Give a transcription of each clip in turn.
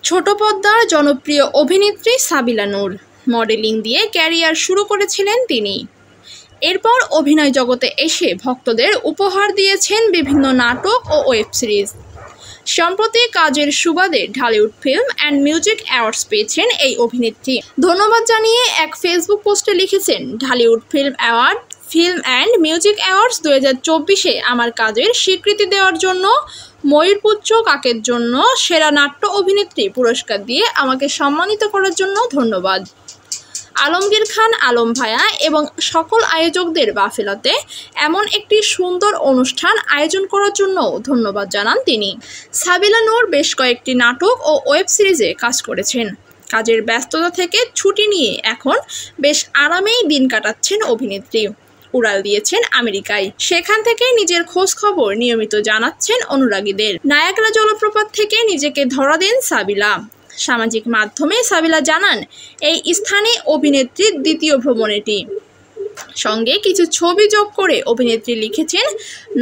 ছোট পর্দার জনপ্রিয় অভিনেত্রী সাবিলা নূর। মডেলিং দিয়ে ক্যারিয়ার শুরু করেছিলেন তিনি। এরপর অভিনয় জগতে এসে ভক্তদের উপহার দিয়েছেন বিভিন্ন নাটক ও ওয়েব সিরিজ। সম্প্রতি কাজের সুবাদে Dhallywood film and music awards পেয়েছেন এই অভিনেত্রী। ধন্যবাদ জানিয়ে এক ফেসবুক পোস্টে লিখেছেন, Dhallywood film and music awards 2024-এ আমার কাজের স্বীকৃতি দেওয়ার জন্য ময়ূরপুচ্ছ কাকের জন্য সেরা নাট্য অভিনেত্রী পুরস্কার দিয়ে আমাকে সম্মানিত করার জন্য ধন্যবাদ। আলমগীর খান আলম ভাইয়া এবং সকল আয়োজকদের বাফেলাতে এমন একটি সুন্দর অনুষ্ঠান আয়োজন করার জন্য ধন্যবাদ জানান তিনি। সাবিলা নূর বেশ কয়েকটি নাটক ও ওয়েব সিরিজে কাজ করেছেন। কাজের ব্যস্ততা থেকে ছুটি নিয়ে এখন বেশ আরামেই দিন কাটাচ্ছেন অভিনেত্রী। উড়াল দিয়েছেন আমেরিকায়, সেখান থেকে নিজের খোঁজ খবর নিয়মিত জানাচ্ছেন অনুরাগীদের। নায়াগ্রা জলপ্রপাত থেকে নিজেকে ধরা দেন সাবিলা। সামাজিক মাধ্যমে সাবিলা জানান, এই স্থানে অভিনেত্রীর দ্বিতীয় ভ্রমণ এটি। সঙ্গে কিছু ছবি যোগ করে অভিনেত্রী লিখেছেন,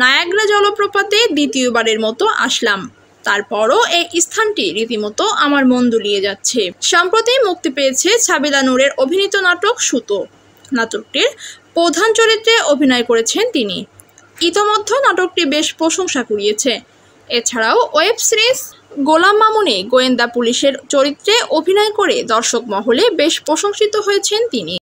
নায়াগ্রা জলপ্রপাতে দ্বিতীয়বারের মতো আসলাম, তারপরও এই স্থানটি রীতিমতো আমার মন দুলিয়ে যাচ্ছে। সম্প্রতি মুক্তি পেয়েছে সাবিলা নূরের অভিনীত নাটক সুতো। নাটকটির প্রধান চরিত্রে অভিনয় করেছেন তিনি। ইতোমধ্যে নাটকটি বেশ প্রশংসা কুড়িয়েছে। এছাড়াও ওয়েব সিরিজ গোলাম মামুনে গোয়েন্দা পুলিশের চরিত্রে অভিনয় করে দর্শক মহলে বেশ প্রশংসিত হয়েছেন তিনি।